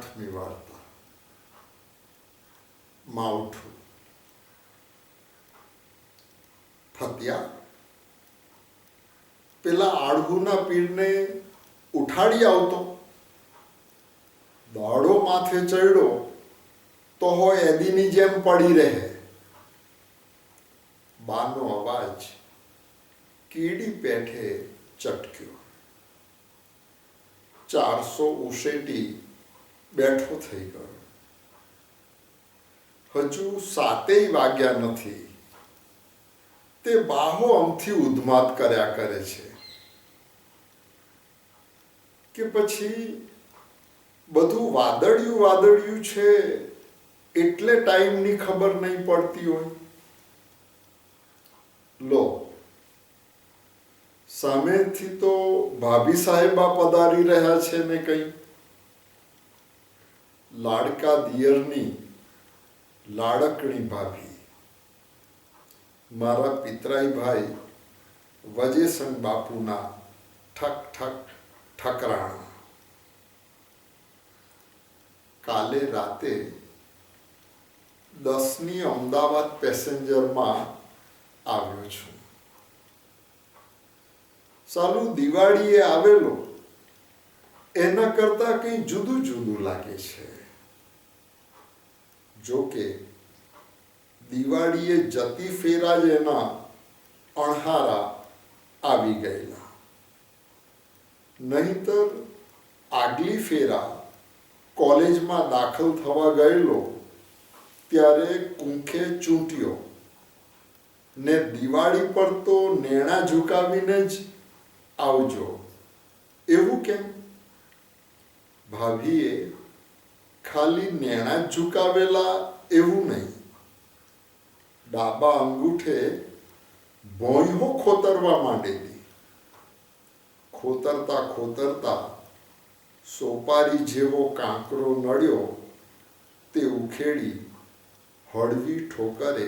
8મી વાર્તા. માવઠું. ફત્યા, પેલા આળહુના પીરને ઉઠાડી આવતો. દાડો માથે ચડ્યો તો હોય એદીની જેમ પડી રહે. બાનો અવાજ કીડી પેઠે ચટક્યો. 400 ઉશેટી બેઠો થઈ ગયો. હજુ 7 વાગ્યા નથી. તે બાહો અમથી ઉદ્માત કર્યા કરે છે કે પછી બધું વાદળિયું વાદળિયું છે એટલે ટાઈમની ખબર નહીં પડતી હોય. લો, સામેથી તો ભાભી સાહેબા પધારી રહ્યા છે ને કંઈ. લાડકા દિયરની લાડકણી ભાભી, મારા પિતરાઈ ભાઈ વજેસંગ બાપુના ઠક ઠક ઠકરાણા. કાલે રાતે 10ની અમદાવાદ પેસેન્જરમાં આવ્યો છું. સાલું દિવાળીએ આવેલો એના કરતાં કંઈ જુદું જુદું લાગે છે. જોકે દિવાળીએ જતી ફેરા જ એના અણહારા આવી ગયેલા. નહીંતર આગલી ફેરા કોલેજમાં દાખલ થવા ગયેલો ત્યારે કુંખે ચૂંટ્યો ને દિવાળી પર તો નેણા ઝુકાવીને જ આવજો. એવું કેમ? ભાભીએ ખાલી નેણા જ ઝુકાવેલા એવું નહીં, ડાબા અંગૂઠે ભોંયો ખોતરવા માંડેલી. ખોતરતા ખોતરતા સોપારી જેવો કાંકરો નડ્યો તે ઉખેડી હળવી ઠોકરે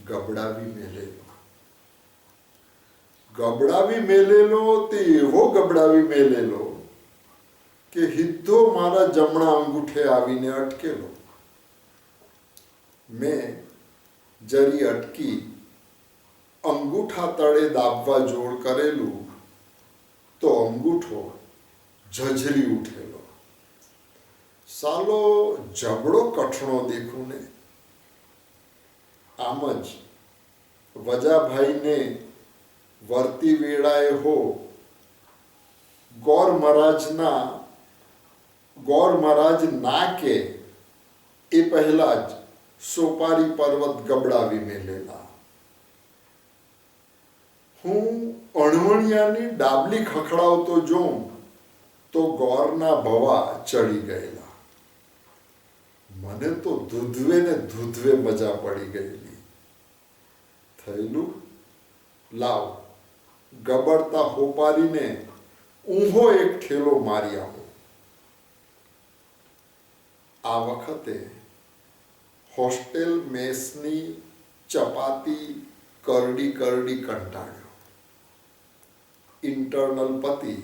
ગબડાવી મેલેલો. ગબડાવી મેલેલો તે એવો ગબડાવી મેલેલો કે હિદ્ધો મારા જમણા અંગૂઠે આવીને અટકેલો. મેં જરી અટકી અંગૂઠા તળે દાબવા જોડ કરેલું તો અંગૂઠો ઝઝરી ઉઠેલો. સાલો જબડો કઠણો દેખું ને. આમ જ વજાભાઈને વર્તી વેળાએ હો ગોર મહારાજ ના કે એ પહેલા જ સોપારી પર્વત ગબડાવી મેલેલા. હું અણવણિયાની ડાબલી ખખડાવતો જોઉં તો ગોરના ભવા ચડી ગયેલા. મને તો ધૂધવે ને ધૂધવે મજા પડી ગયેલી. થયેલું, લાવ ગબડતા હોપારીને ઊંઘો એક ઠેલો મારી આવો. આ વખતે હોસ્ટેલ મેસની ચપાતી કરડી કરડી કંટાળ્યો. ઇન્ટરનલ પતિ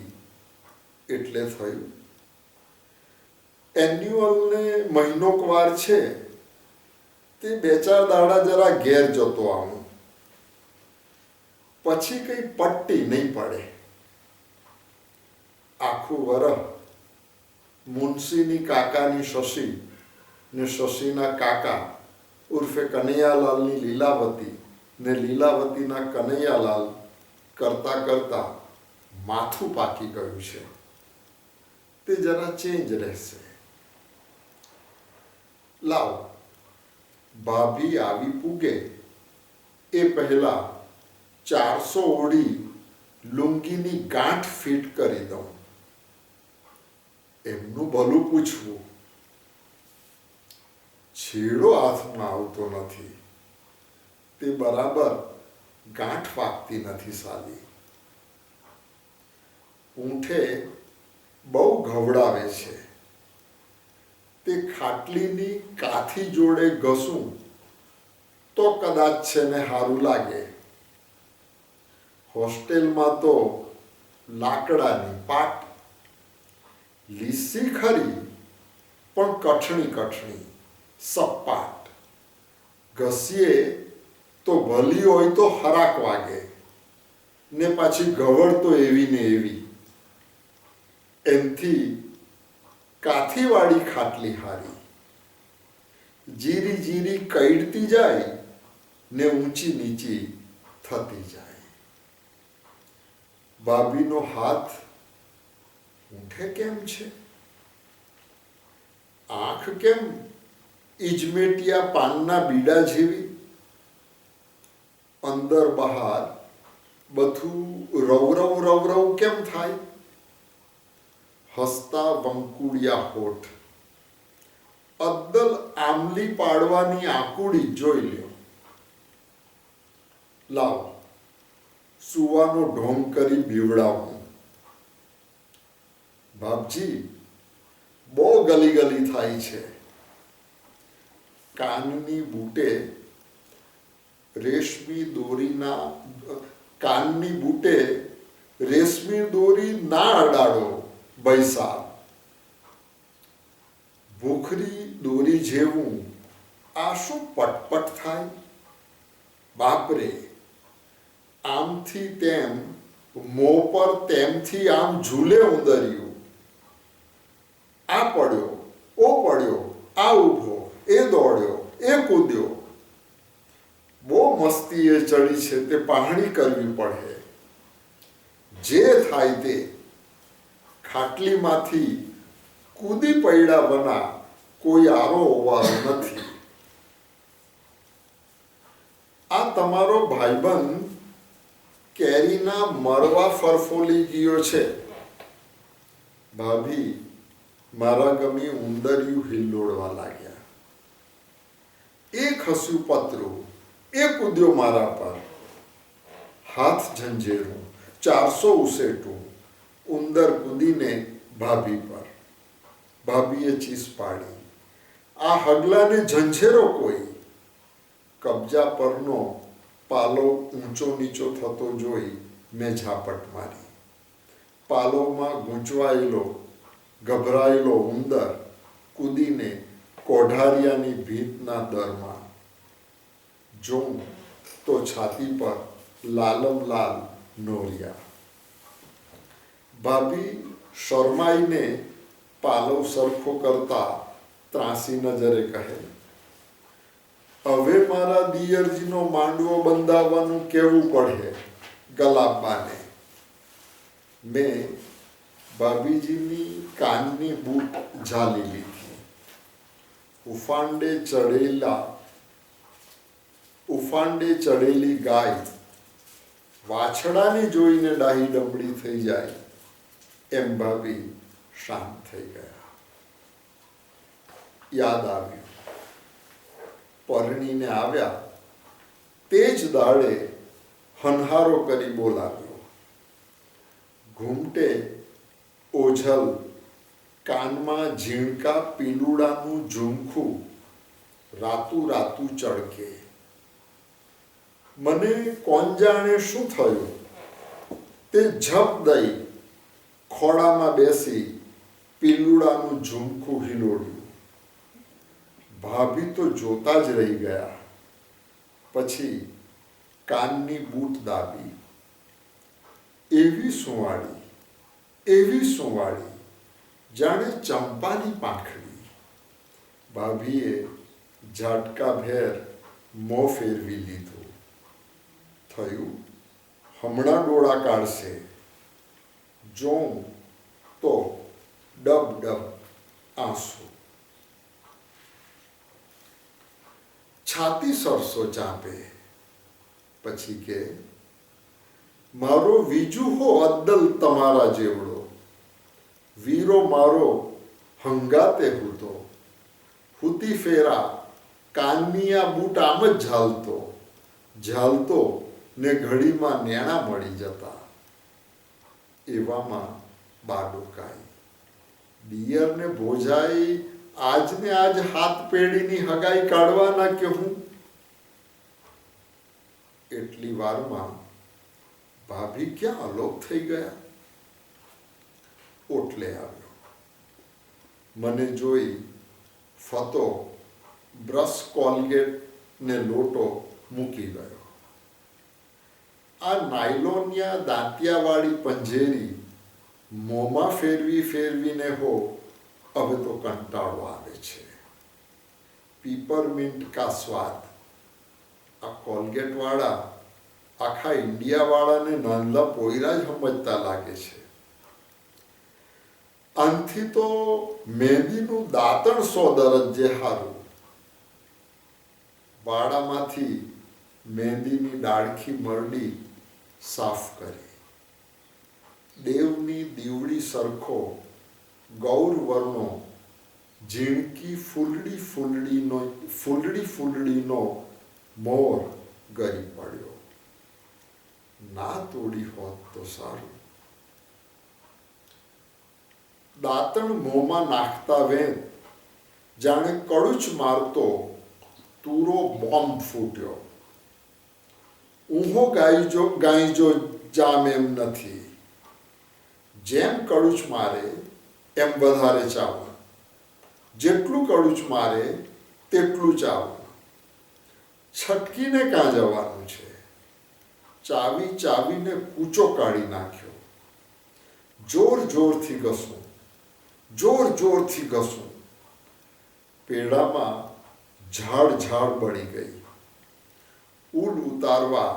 એટલે થયું એન્યુઅલને મહિનોક વાર છે તે 2-4 દાડા જરા ઘેર જતો આવું, પછી કંઈ પટ્ટી નહીં પડે. આખું વરહ મુનશીની કાકાની શશી ને શશીના કાકા ઉર્ફે કનૈયાલાલની લીલાવતી ને લીલાવતીના કનૈયાલાલ કરતા કરતા માથું પાકી ગયું છે. તે જરા ચેન્જ રહેશે. લાવ ભાભી આવી પૂગે એ પહેલા 400 ઓળી લુંગીની ગાંઠ ફિટ કરી દઉં. એમનું ભલું પૂછવું. છેડો હાથમાં આવતો નથી. તે બરાબર ગાંઠ વાગતી નથી સાલી. ઊંઠે બહુ ઘવડાવે છે. તે ખાટલીની કાથી જોડે ઘસું તો કદાચ છે ને સારું લાગે. હોસ્ટેલમાં તો લાકડાની પાટ લીસી ખરી પણ કઠણી કઠણી, સપાટ. ઘસીએ તો ભલી હોય તો હરાક વાગે, ને પાછી ગવડ તો એવી ને એવી. એનથી કાથીવાળી ખાટલી હારી. જીરી જીરી કઈડતી જાય ને ઊંચી નીચી થતી જાય. ભાભીનો હાથ ઊંઠે કેમ છે? આંખ કેમ ઇજમેટિયા પાનના બીડા જેવી? અંદર બહાર બધું રવરવ રવરવ કેમ થાય? હસતા વંકુડિયા હોઠ, અદ્દલ આમલી પાડવાની આકુડી જોઈ લ્યો. લાવ સુવાનો ઢોંગ કરી બીવડાવું. બાપજી, બહુ ગલી ગલી થાય છે. કાનની બૂટે રેશમી દોરીના કાનની બૂટે રેશમી દોરી ના અડાડો બૈસા. ભૂખરી દોરી જેવું આ શું પટપટ થાય? બાપરે, આમથી તેમ મોં પર તેમથી આમ ઝૂલે ઉંદરિયું. આ પડ્યો, ઓ પડ્યો, આ ઊભો, એ દોડ્યો, એ કૂદ્યો. બહુ મસ્તી એ ચડી છે તે પાહણી કરવી પડે. જે થાય તે. ખાટલીમાંથી કૂદી પડ્યા વના કોઈ આરો ઓવારો નથી. આ તમારો ભાઈબંધ કેરીના મરવા ફરફોલી ગયો છે. ભાભી મારા ગમી ઉંદરિયું હિલ્લોડવા લાગ્યા. એ ખસ્યું પતરું, એ કૂદ્યો મારા પર. હાથ ઝંઝેરું, 400 ઉસેટું. ઉંદર કૂદીને ભાભી પર. ભાભીએ ચીસ પાડી, આ હગલાને ઝંઝેરો કોઈ. કબજા પરનો પાલો ઊંચો નીચો થતો જોઈ મેં ઝાપટ મારી. પાલોમાં ગૂંચવાયેલો ગભરાયેલો ઉંદર કૂદીને કોઢારિયાની ભીતના દરમાં. જોઉં તો છાતી પર લાલમ લાલ નોરિયા. ભાભી શરમાઈને પાલવ સરખો કરતા ત્રાસી નજરે કહે, હવે મારા દિયરજીનો માંડવો બંધાવવાનું કહેવું પડે ગલાબાને. મેં ભાભીજીની કાનની બૂટ ઝાલી લીધી. ઉફાંડે ચડેલી ગાય વાછડાને જોઈને ડાહી ડમડી થઈ જાય એમ ભાભી શાંત થઈ ગયા. યાદ આવ્યું, પરણીને આવ્યા તે જ દાડે હનહારો કરી બોલાવ્યો. ઘૂમટે ઓઝલ, કાનમાં ઝીણકા પીલુડાનું ઝુમખું રાતું રાતું ચળકે. મને કોણ જાણે શું થયું, તે ઝપ દઈ ખોળામાં બેસી પીલુડાનું ઝુમખું હિલોડ્યું. ભાભી તો જોતા જ રહી ગયા. પછી કાનની બૂટ દાબી. એવી સુંવાળી જાણે ચંપાની પાંખડી. ભાભીએ ઝાટકાભેર મોં ફેરવી લીધું. થયું હમણાં ડોળા કાઢશે. જોઉં તો ડબ ડબ આંસુ. છાતી સરસો ચાપે. પછી કે, મારો વીજુ હો અદ્દલ તમારા જેવડો. વીરો મારો હંગાતે હૂતો. હૂતી ફેરા કાનની આ બૂટ આમ જ ઝાલતો ને ઘડીમાં નેણા મળી જતા. એવામાં બાડોકાઈ. દિયરને ભોજાઈ આજને આજ હાથ પેઢીની હગાઈ કાઢવાના કે હું? એટલી વારમાં ભાભી ક્યાં અલોપ થઈ ગયા. ઓટલે આવ્યો. મને જોઈ ફતો બ્રશ કોલગેટ ને લોટો મૂકી ગયો. આ નાયલોનના દાંતિયાવાળી પંજેરી મોંમાં ફેરવીને હવે તો કંટાળો આવે છે. પીપરમિન્ટ કા સ્વાદ. આ કોલગેટવાળા આખા ઇન્ડિયાવાળાને નાનલા પોયરા જ સમજતા લાગે છે. આનથી તો મહેંદીનું દાંતણ 100 દરજ્જે સારું. વાડામાંથી મહેંદીની ડાળખી મરડી સાફ કરી. દેવની દીવડી સરખો ગૌરવર્ણો ઝીણકી ફૂલડીનો મોર ગરી પડ્યો. ના તોડી હોત તો સારું. દાંતણ મોંમાં નાખતા વેન જાણે કડુચ મારતો તૂરો બોમ્બ ફૂટ્યો. ઊંહો ગાયજો જામ એમ નથી. જેમ કડુચ મારે એમ વધારે ચાવવું. જેટલું કડુચ મારે તેટલું ચાવવું. છટકીને કાં જવાનું છે? ચાવીને કૂચો કાઢી નાખ્યો. જોરથી ઘસું. પેડામાં ઝાડ બળી ગઈ. ઊલ ઉતારવા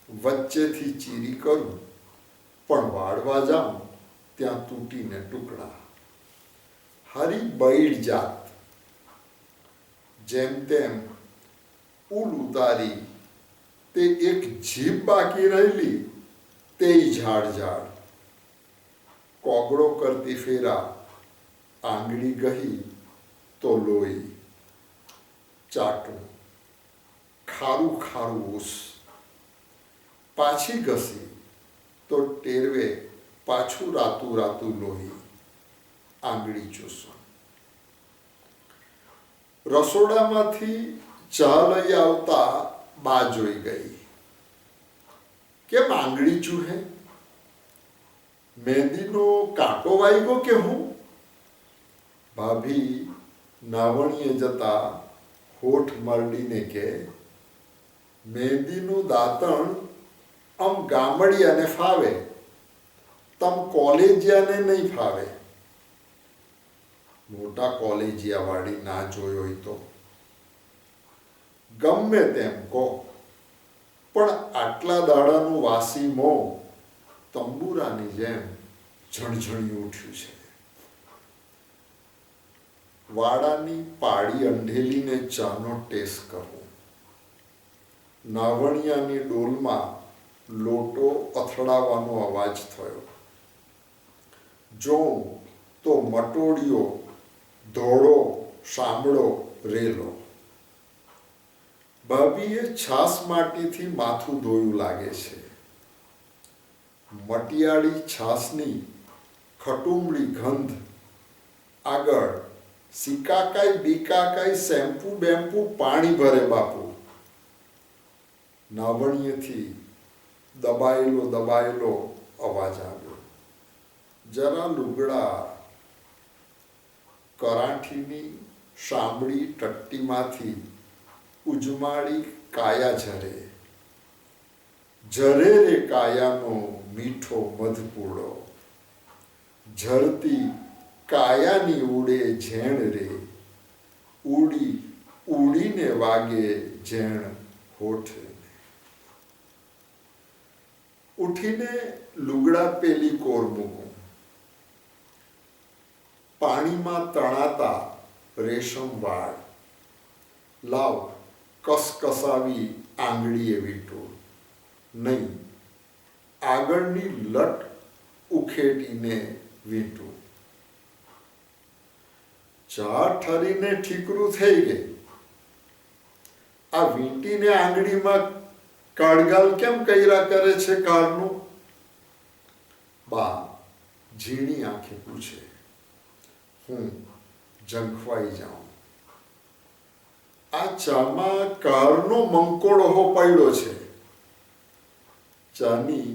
વચ્ચેથી ચીરી કરું, પણ વાળવા જાઉં ત્યાં તૂટીને ટુકડા. હારી બૈડ જાત. જેમ તેમ ઊલ ઉતારી તે એક જીભ બાકી રહેલી તેય ઝાડ. કોગળો કરતી ફેરા આંગળી ગઈ તો લોહી. ચાટું ખારું ઊસ. પાછી ઘસી તો ટેરવે પાછું રાતું લોહી. આંગળી ચૂસું. રસોડામાંથી ચા લઈ આવતા બા જોઈ ગઈ. કેમ આંગળી ચૂહે? મહેંદીનો કાંટો વાગ્યો કે હું? ભાભી નાવણીએ જતા હોઠ મરડીને કે મહેંદીનું દાંતણ આમ ગામડિયાને ફાવે, તમ કોલેજિયાને નહીં ફાવે. મોટા કોલેજિયાવાળી ના જોઈ હોય તો ગમે તેમ કહો, પણ આટલા દાડાનું વાસી મોં તંબુરાની જેમ ઝણઝણી ઉઠ્યું છે. વાડાની પાડી અંઢેલીને ચાનો ટેસ્ટ કરવો. નાવણિયાની ડોલમાં લોટો અથડાવાનો અવાજ થયો. જોઉં તો મટોડિયો ધોળો સાંભળો રેલો. ભાભીએ છાસ માટીથી માથું ધોયું લાગે છે. મટિયાળી છાસની ખટુમડી ગંધ આગળ સિકાકાઈ બીકાકાઈ શેમ્પુ બેમ્પુ પાણી ભરે બાપુ. નાવણીએથી દબાયેલો અવાજ આવ્યો. જરા લુગડા. કરાઠીની સાંભળી ટટ્ટીમાંથી ઉજમાળી કાયા ઝરે રે કાયાનો મીઠો મધપૂડો. ઝરતી કાયાની ઉડે ઝેણ રે. ઉડીને વાગે ઝેણ હોઠે. ઉઠીને લુગડા પેલી કોર મૂકું. પાણીમાં તણાતા રેશમ વાળ. લાવ કસકસાવી આંગળીએ વીંટું. નહીં, આગળની લટ ઉખેટીને વીંટું. ચા ઠરીને ઠીકરું થઈ ગઈ. આ વીંટીને આંગળીમાં કાળગાલ કેમ કર્યા કરે છે કાળનું? બા ઝીણી આંખે પૂછે. હું ઝંખવાઈ જાઉં. આ ચામાં કાળનો મંકોડો પડ્યો છે. ચાની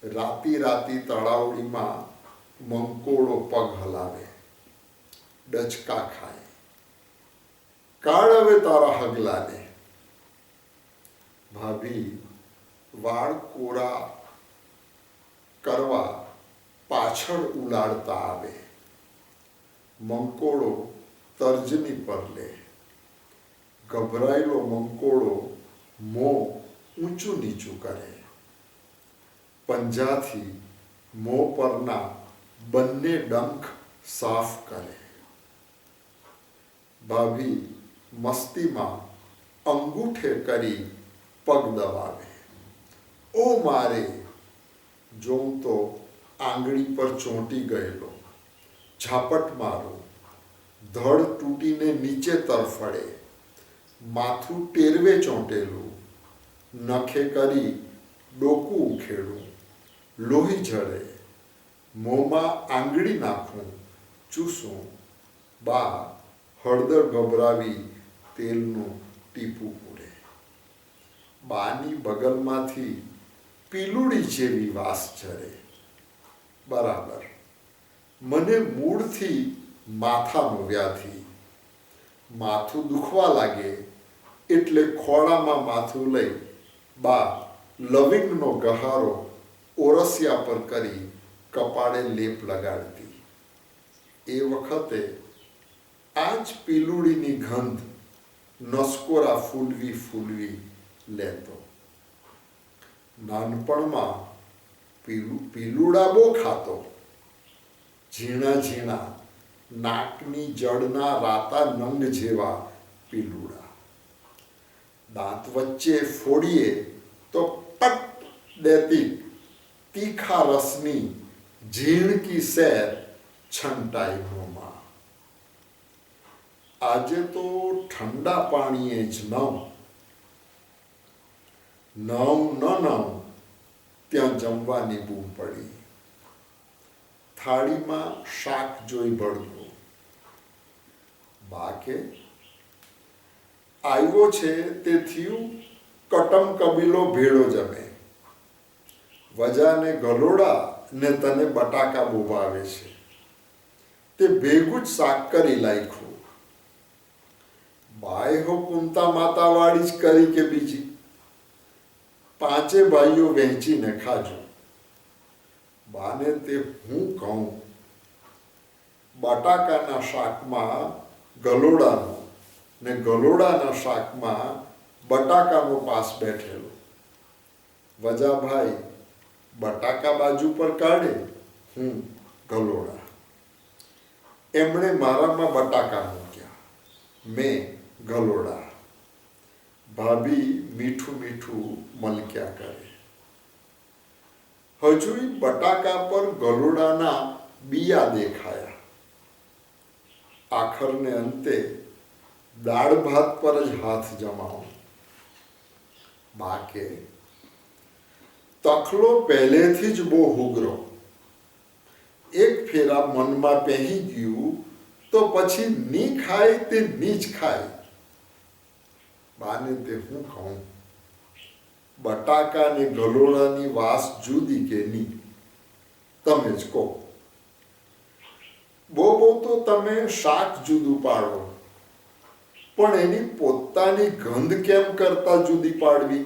રાતી તળાવડીમાં મંકોડો પગ હલાવે, ડચકા ખાય. કાઢ હવે તારા હગલાને. ભાભી વાળ કોરા કરવા પાછળ ઉલાડતા આવે. મંકોડો તર્જની પર લે. ગભરાયેલો મંકોડો મોં ઊંચું નીચું કરે. પંજાથી મોં પરના બંને ડંખ સાફ કરે. ભાભી મસ્તીમાં અંગૂઠે કરી પગ દબાવે. ઓ મારે! જોઉં તો આંગળી પર ચોંટી ગયેલો. ઝાપટ મારું. ધડ તૂટીને નીચે તરફડે. માથું ટેરવે ચોંટેલું. નખે કરી ડોકું ઉખેડું. લોહી ઝરે. મોંમાં આંગળી નાખું. ચૂસું. બા હળદર ગભરાવી તેલનું ટીપું પૂરે. બાની બગલમાંથી પીલુડી જેવી વાસ ઝરે. બરાબર. મને મૂળથી માથાનો વ્યાધિ. માથું દુખવા લાગે એટલે ખોળામાં માથું લઈ બા લવિંગનો ગહારો ઓરસિયા પર કરી કપાળે લેપ લગાડતી. એ વખતે આ જ પીલુડીની ગંધ નસકોરા ફૂલવી લેતો. નાનપણમાં પીલુડા બહુ ખાતો. ઝીણા નાકની જડના રાતા નંગ જેવા પીલુડા. દાંત વચ્ચે ફોડીએ તો પટ દેતી તીખા રસની ઝીણકી સેર છંટાઈ મોંમાં. આજે તો ઠંડા પાણીએ જ નવ ત્યાં જમવાની બૂમ પડી. થાળીમાં શાક જોઈ ભળતું. બાકે આવ્યો છે તે થયું કટમ કબીલો ભેળો જમે. વજાને ગલોડા ને તને બટાકા બોવાવે છે. તે ભેગું જ શાક કરી લાખ્યું. બાય હો કુંતા માતા વાળી જ કરી કે બીજી? પાંચે ભાઈઓ વહેંચીને ખાજો. બાને તે હું કહું. બટાકાના શાકમાં ગલોડાનો ને ગલોડાના શાકમાં બટાકાનો પાસ બેઠેલો. વજાભાઈ બટાકા બાજુ પર કાઢે, હું ગલોડા. એમણે મારામાં બટાકા મૂક્યા, મેં ગલોડા. ભાભી મીઠું મલક્યા કરે. હજુય બટાકા પર ગલોડાના બિયા દેખાયા. આખરને અંતે દાળ ભાત પર જ હાથ જમાવો. બાકે તખલો પહેલેથી જ બહુ હુગરો. એક ફેરા મનમાં પહેરી ગયું તો પછી ની ખાય તે નીચ ખાય. બાને તે હું કહું. બટાકા ને ગલોડાની વાસ જુદી કે ની? તમે જ કહો. બહુ તો તમે શાક જુદું પાડો, પણ એની પોતાની ગંધ કેમ કરતા જુદી પાડવી?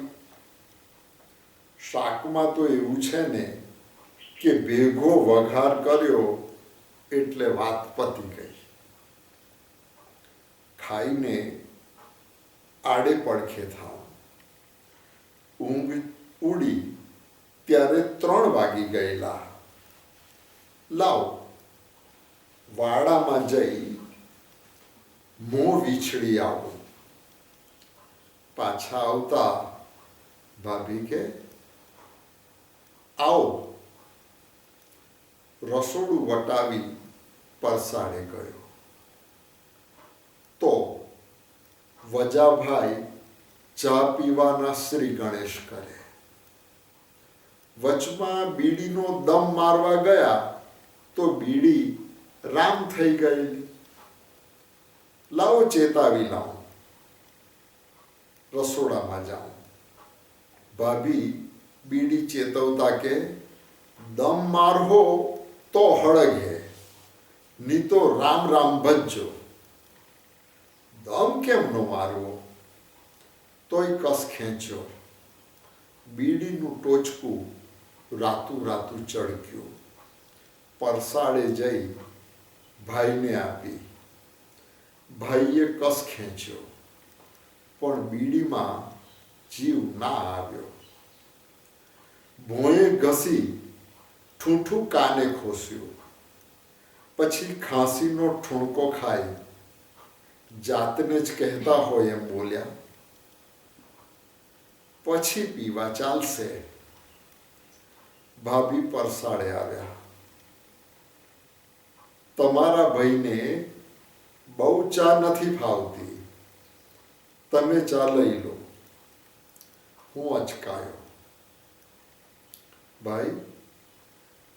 શાકમાં તો એવું છે ને કે ભેગો વઘાર કર્યો એટલે વાત પતી ગઈ. ખાઈને આડે પડખે થાવ. ઊંઘ ઉડી ત્યારે 3 વાગી ગયેલા. લાવ વાડામાં જઈ મોં વીછળી આવું. પાછા આવતા ભાભી કે આવો. રસોડું વટાવી પરસાડે ગયો તો વજાભાઈ ચા પીવાના શ્રી ગણેશ કરે. વચમાં બીડીનો દમ મારવા ગયા તો બીડી રામ થઈ ગયેલી. લાવો ચેતાવી લાવો. રસોડામાં જાઉં. ભાભી બીડી ચેતવતા કે દમ મારહો તો હળગે, ની તો રામ ભજજો. દમ કેમ ન મારવો? તોય કસ ખેંચ્યો. બીડીનું ટોચકું રાતું રાતું ચળક્યું. પરસાળે જઈ ભાઈને આપી. ભાઈએ કસ ખેંચ્યો, પણ બીડીમાં જીવ ના આવ્યો. ભોંયે ઘસી ઠૂંઠું કાને ખોસ્યું. પછી ખાંસીનો ઠૂણકો ખાઈ જાતને જ કહેતા હોય એમ બોલ્યા, પછી પીવા ચાલશે. ભાભી પરસાળે આવ્યા. તમારા ભાઈને બહુ ચા નથી ફાવતી, તમે ચા લઈ લો. હું અચકાયો. ભાઈ,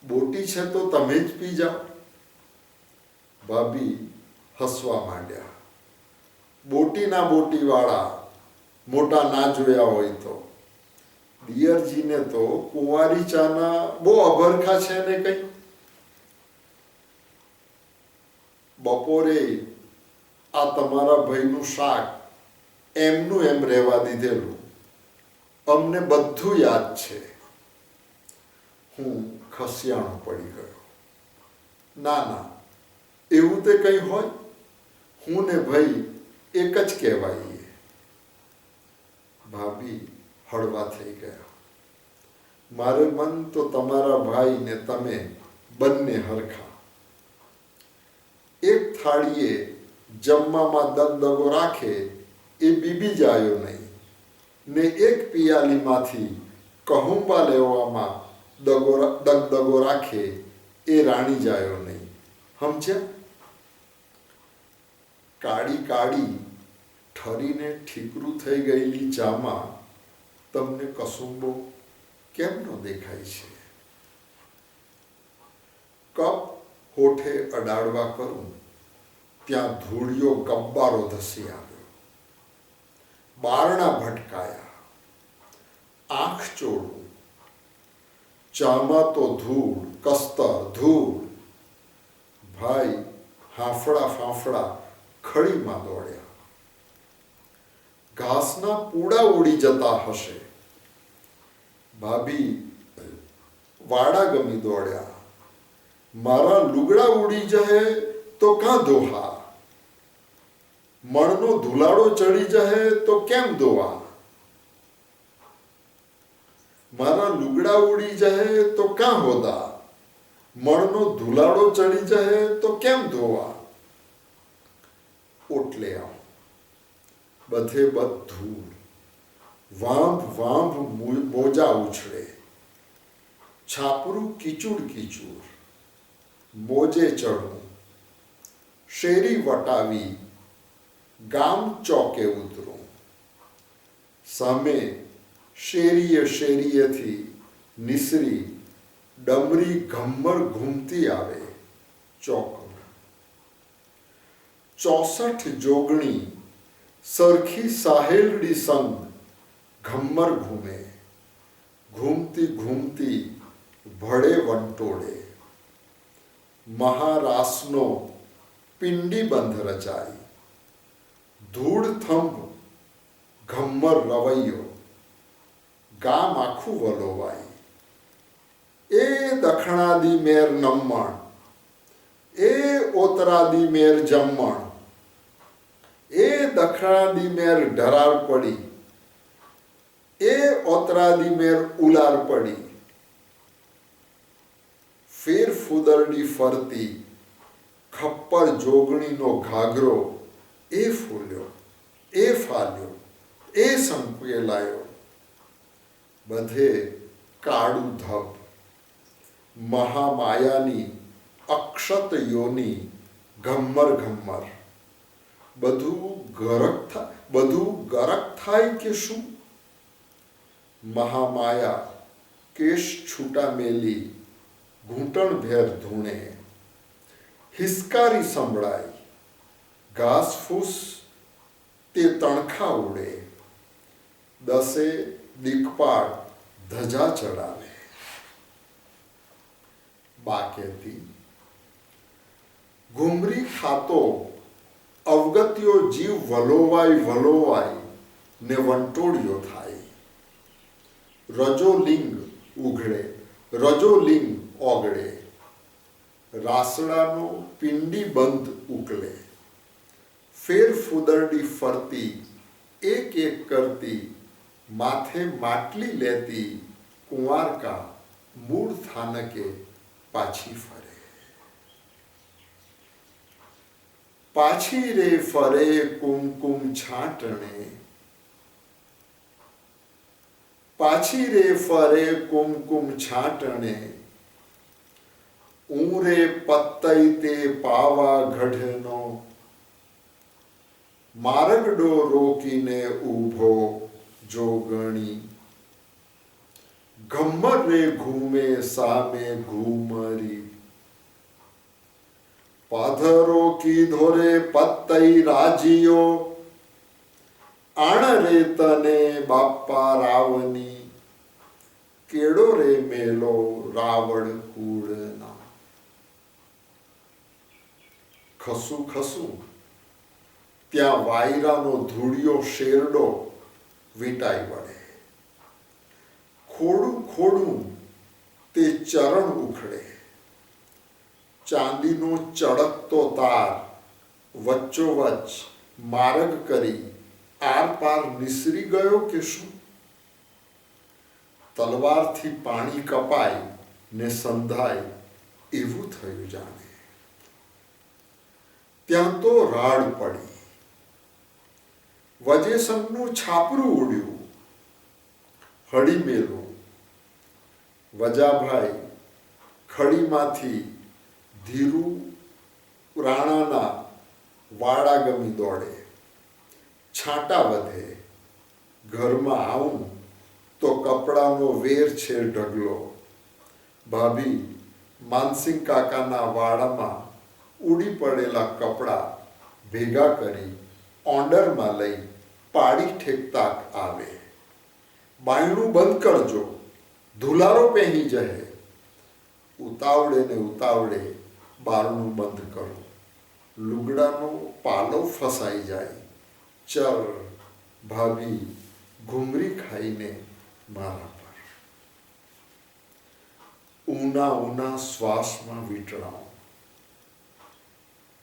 બોટી છે તો તમે જ પી જાઓ. ભાભી હસવા માંડ્યા. બોટીના બોટીવાળા મોટા ના જોયા હોય તો. દિયરજીને તો કુંવારી ચાના બહુ અભરખા છે ને કંઈ. બપોરે આ તમારા ભાઈનું શાક એમનું એમ રહેવા દીધેલું. અમને બધું યાદ છે. હું ખસિયાણો પડી ગયો. ના ના, એવું તે કંઈ હોય? હું ને ભાઈ એક જ કહેવાઈએ. ભાભી હળવા થઈ ગયા. મારે મન તો તમારા ભાઈ ને તમે બંને હરખા. એક થાળીએ જમવામાં દગદગો રાખે એ બીબી જાયો નહીં, ને એક પિયાલીમાંથી કહુંબા લેવામાં દગદગો રાખે એ રાણી જાયો નહીં. સમજ્યા? કાળી કાળી ઠરીને ઠીકરું થઈ ગયેલી ચામાં તમને કસુંબો કેમ ન દેખાય છે? કપ હોઠે અડાડવા કરું ત્યાં ધૂળિયો ગબ્બારો ધસી આવ્યો. બારણા ભટકાયા. આંખ ચોળું. ચામાં તો ધૂળ, કસ્તર, ધૂળ. ભાઈ હાંફળા ફાંફળા ખડીમાં દોડ્યા. ઘાસના પૂડા ઉડી જતા હશે. ભાભી વાડા ગમી દોડ્યા. મારા લુગડા ઉડી જહે તો કાં ધોહા? મણનો ધુલાડો ચડી જહે તો કેમ ધોવા? મારા લુગડા ઉડી જહે તો કાં હોદા? મણનો ધુલાડો ચડી જહે તો કેમ ધોવા? ઓટલે આવ. બધે બધું. વાંભ વાંભ મોજા ઉછળે. છાપરું કીચુડ કીચુડ. મોજે ચડવું. શેરી વટાવી ગામ ચોકે ઉતરું. સામે શેરીએથી નિસરી ડમરી ઘમ્મર ઘૂમતી આવે ચોકમાં. 64 જોગણી સરખી સાહેલડી સંગ ઘમ્મર ઘૂમે. ઘૂમતી ઘૂમતી ભળે વંટોળે. મહારાસનો પિંડી બંધ રચાઈ. ધૂળ થંભ ઘમ્મર રવૈયો. ગામ આખું વલોવાય. એ દખણાદી મેર નમણ, એ ઓતરાદી મેર જમણ, એ દખણાદી મેર ઢરાર પડી, એ ઓતરાદી મેર ઉલાર પડી. ફેર ફૂદરડી ફરતી ખપ્પર જોગણીનો ઘાઘરો એ ફૂલ્યો, એ ફાલ્યો, એ સંકેલાયો. બધે કાળું ધબ. મહામાયાની અક્ષત યોની ઘમ્મર ઘમ્મર. બધું ગરક થાય કે શું? મહામાયા કેશ છૂટા મેલી ઘૂંટણ ભેર ધૂણે. હિસકારી સંભળાય. ઘાસ ફૂસ તે તણખા ઉડે. દસે દીકપાળ ધજા ચડાવે. બાકેતી ઘુમરી ખાતો અવગત્યો જીવ વલોવાય વલોવાય ને વંટોળિયો થાય. રજોલિંગ ઉઘડે, રજોલિંગ ઓગળે, રાસડાનો પિંડી બંધ ઉકલે, ફેર ફૂદરડી ફરતી એક એક કરતી, માથે માટલી લેતી કુંવારકા મૂળ થાનકે પાછી ફરે. પાછી રે ફરે કુમકુમ છાંટણે, પાછી રે ફરે કુમકુમ છાંટણે, ઊરે પતઈ તે પાવાગઢનો, મારગડો રોકીને ઊભો જોગણી, ઘમ્મર રે ઘૂમે સામે ઘૂમરી, પાધરો કીધો રે પતઈ રાજીયો, આણ રે તને બાપ્પા રાવની, કેડો રે મેલો રાવણ કુળના. ખસું ખસું ત્યાં વાયરાનો ધૂળિયો શેરડો વીંટાઈ વળે. ખોડું ખોડું તે ચરણ ઉખડે, ચાંદીનો ચળકતો તાર વચ્ચોવચ્ચ માર્ગ કરી આર પાર નિસરી ગયો કે શું? તલવારથી પાણી કપાય ને સંધાય એવું થયું જાણે. ત્યાં તો રાડ પડી, વજેસંગનું છાપરું ઉડ્યું, હળી મેલું. વજાભાઈ ખડીમાંથી ધીરુ રાણાના વાડા ગમી દોડે, છાંટા વધે. ઘરમાં આવું તો કપડાનો વેર છે ઢગલો. ભાભી માનસિંહ કાકાના વાડામાં ઉડી પડેલા કપડાં ભેગા કરી ઓંડરમાં લઈ પાડી ઠેકતા આવે. બાયણું બંધ કરજો, ધુલારો પહેરી જહે. ઉતાવળે ને ઉતાવળે બારણું બંધ કરો, લુગડાનો પાલો ફસાઈ જાય. ચલ ભાભી ઘૂમરી ખાઈને મારા પર. ઊના ઊના શ્વાસમાં વીંટળાઓ,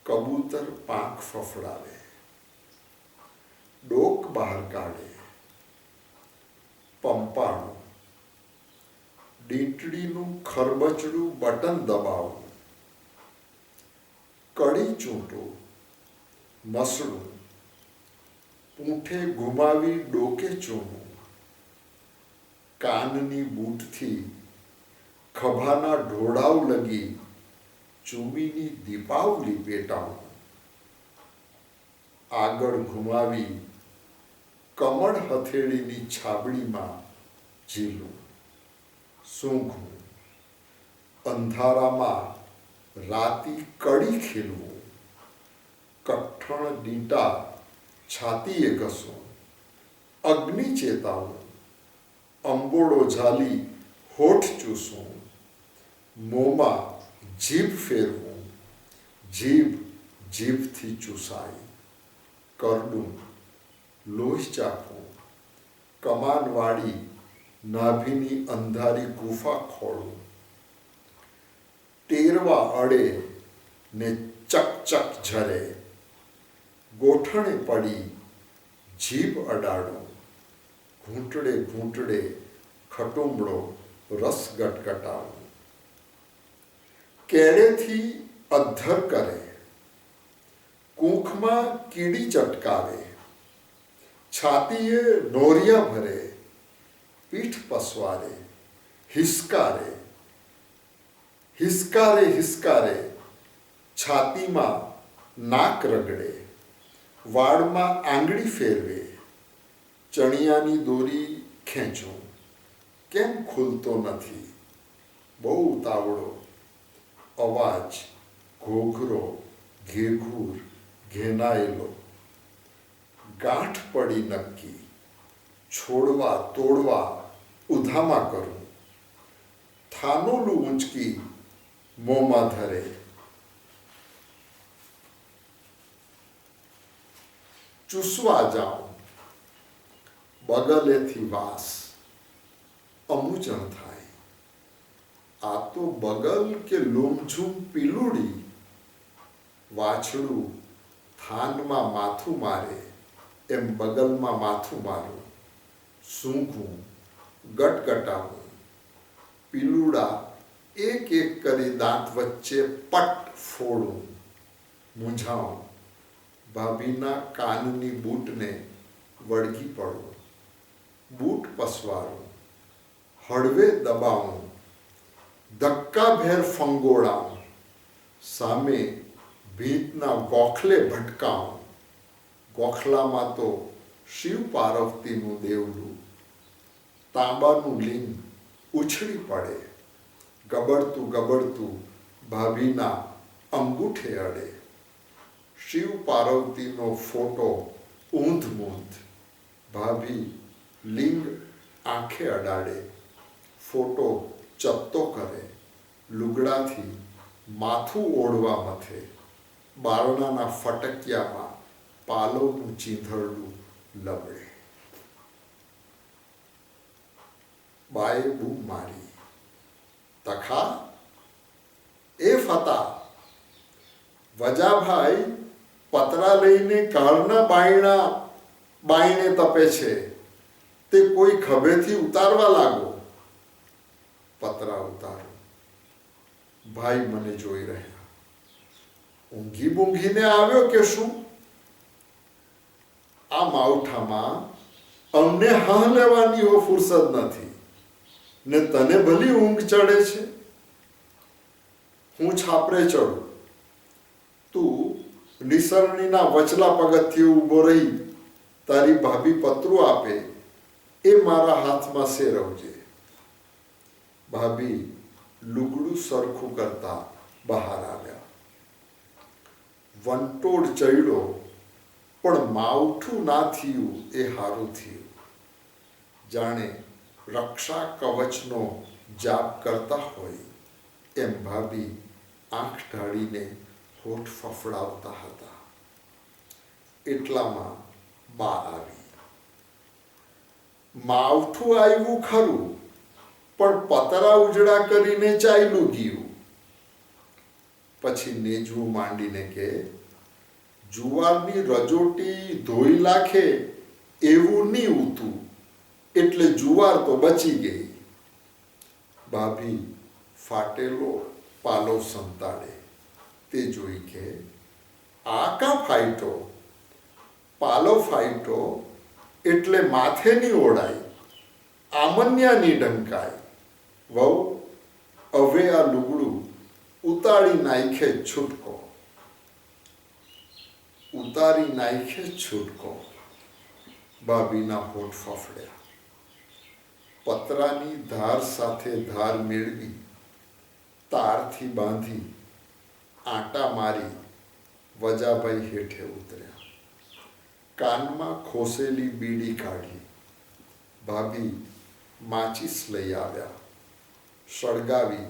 કબૂતર પાંખ ફફડાવે, ડોક બહાર કાઢે. પંપાણું, ડીંટડીનું ખરબચડું બટન દબાવવું, કડી ચૂંટવું, મસળું, પૂંઠે ઘુમાવી ડોકે ચૂમવું, કાનની બૂટથી ખભાના ઢોળાવ લગી ચૂમીની દીપાવલી પેટાવું, આગળ ઘુમાવી કમળ હથેળીની છાબડીમાં ઝીલું, સૂંઘવું, અંધારામાં રાતી કડી ખીલવું, કઠણ ડીંટા છાતીએ ઘસવું, અગ્નિ ચેતાવું, અંબોડો ઝાલી હોઠ ચૂસવું, મોંમાં જીભ ફેરવું, જીભ જીભથી ચૂસાય, કરડું, લોહી ચાખવું, કમાનવાળી નાભીની અંધારી ગુફા ખોળવું, ટેરવા અડે ને ચકચક ઝરે, ગોઠણે પડી જીભ અડાડું, ઘૂંટડે ઘૂંટડે ખટુંબળો રસ ગટગટાવું, કેળેથી અધ્ધર કરે, કૂંખમાં કીડી ચટકાવે, છાતીએ નોરિયા ભરે, પીઠ પસવારે, હિસકારે, હિસકારે હિસકારે, છાતીમાં નાક રગડે, વાળમાં આંગળી ફેરવે, ચણિયાની દોરી ખેંચું, કેમ ખુલતો નથી, બહુ ઉતાવળો, અવાજ ઘોઘરો, ઘેઘૂર, ઘેનાયેલો, ગાંઠ પડી નક્કી, છોડવા તોડવા ઉધામા કરું, થાનોલું ઊંચકી મોંમાં ધરે, ચૂસવા જાઉં, બગલેથી વાસ, અમુચણ થાય. આ તો બગલ કે લોમઝૂમ પીલુડી, વાછડું થાનમાં માથું મારે એમ બગલમાં માથું મારું, સૂંઘું, ગટગટાવું, પીલુડા એક એક કરી દાંત વચ્ચે પટ ફોડું, મૂંઝાઉં, ભાભીના કાનની બૂટને વળગી પડું, બૂટ પસવારું, હળવે દબાવું, ધક્કાભેર ફંગોળાવું, સામે ભીતના ગોખલે ભટકાવું, ગોખલામાં તો શિવ પાર્વતીનું દેવડું, તાંબાનું લિંગ ઉછળી પડે, ગબડતું ગબડતું ભાભીના અંગૂઠે અડે, શિવ પાર્વતીનો ફોટો ઊંધ મૂંધ, ભાભી લિંગ આંખે અડાડે, ફોટો ચત્તો કરે, લુગડાથી માથું ઓળવા મથે, બારણાના ફટકિયામાં પાલવનું ચીંધરડું લબડે. બાએ બૂમ મારી, તખા એ ફતા, વજાભાઈ પતરા લઈને કાળના બાયણે તપે છે, તે કોઈ ખભેથી ઉતારવા લાગો. પતરા ઉતારો. ભાઈ મને જોઈ રહ્યા. ઊંઘી બૂંઘીને આવ્યો કે શું? આ માવઠામાં અમને હા લેવાની ફુરસદ નથી ને તને ભલી ઊંઘ ચડે છે. હું છાપરે ચડું, તું નિસરણીના વચલા પગથિયે ઊભો રહી તારી ભાભી પતરું આપે એ મારા હાથમાં સેરવજે. ભાભી લુગડું સરખું કરતા બહાર આવ્યા. વંટોળ ચડ્યો, પણ માવઠું ના થયું એ હારું થયું. જાણે રક્ષા કવચનો જાપ કરતા હોય એમ ભાભી આંખ ઢાળીને હોઠ ફફડાવતા હતા. એટલામાં બા આવી. માવઠું આવ્યું ખરું, પણ પતરા ઉજળા કરીને ચાલ્યું ગયું. પછી નેજવું માંડીને કે જુવારની રજોટી ધોઈ લાખે એવું નહીં ઉતું, એટલે જુવાર તો બચી ગઈ. ભાભી ફાટેલો પાલો સંતાડે તે જોઈ કે આ કા ફાઈટો? પાલો ફાઈટો એટલે માથે ની ઓળાય, આમન્યાની ડંકાય. વહુ હવે આ લુગડું ઉતારી નાખે છૂટકો, ઉતારી નાખે છૂટકો. ભાભીના હોઠ ફફડ્યા. પતરાની ધાર સાથે ધાર મેળવી તારથી બાંધી આંટા મારી વજાભાઈ હેઠે ઉતર્યા. કાનમાં ખોસેલી બીડી કાઢી. ભાભી માચીસ લઈ આવ્યા, સળગાવી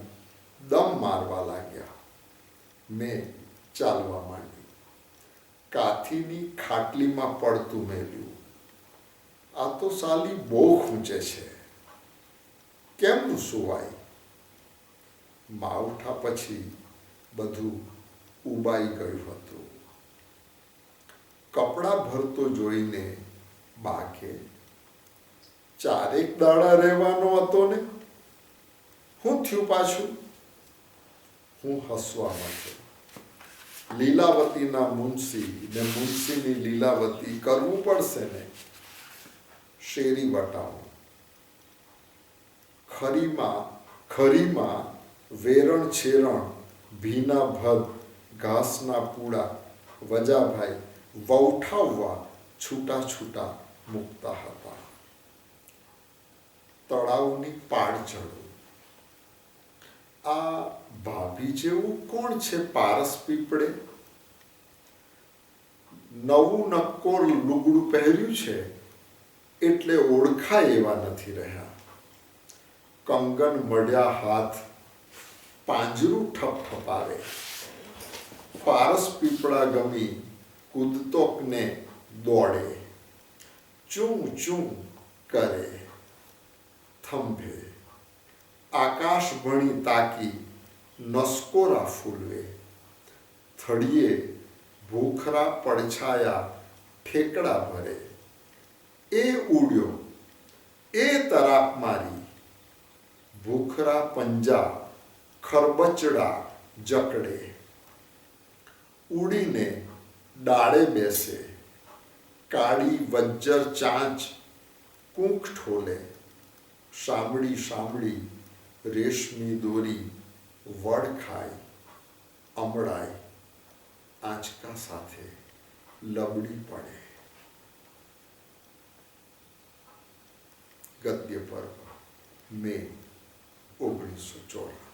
દમ મારવા લાગ્યા. મેં ચાલવા માંડી. કાથીની ખાટલીમાં પડતું મેલ્યું. આ તો સાલી બહુ ખૂંચે છે, કેમનું સુવાય? માવઠા પછી બધું ઉબાઈ ગયું હતું. કપડાં ભરતો જોઈને બાકે ચારેક દાડા રહેવાનો હતો ને, હું થયું પાછું? હું હસવા માંડ્યો. લીલાવતીના મુનશી ને મુનશીની લીલાવતી કરવું પડશે ને. શેરી વટાવું. ખરીમાં વેરણ છેરણ, ભીના ભદ, ઘાસના પૂડા વજાભાઈ વૌઠાવવા છૂટા છૂટા મૂકતા હતા. તળાવની પાળ ચડું. આ ભાભી જેવું કોણ છે પારસ પીપળે? નવું નક્કોર લુગડું પહેર્યું છે એટલે ઓળખાય એવા નથી રહ્યા. કંગન મળ્યા હાથ પાંજરું ઠપઠપાવે. પારસ પીપળા ગમી કૂદતોકને દોડે, ચૂં ચૂં કરે, થંભે, આકાશ ભણી તાકી નસકોરા ફૂલવે, થળીએ ભૂખરા પડછાયા ઠેકડા ભરે, એ ઉડ્યો, એ તરાપ મારી, ભૂખરા પંજા ખરબચડા જકડે, ઉડીને ડાળે બેસે, કાળી વજ્જર ચાંચ કૂંખ ઠોલે, શામળી શામળી રેશમી દોરી વડ ખાય, અમળાય, આંચકા સાથે લબડી પડે. ગદ્ય પર્વ મે 1954.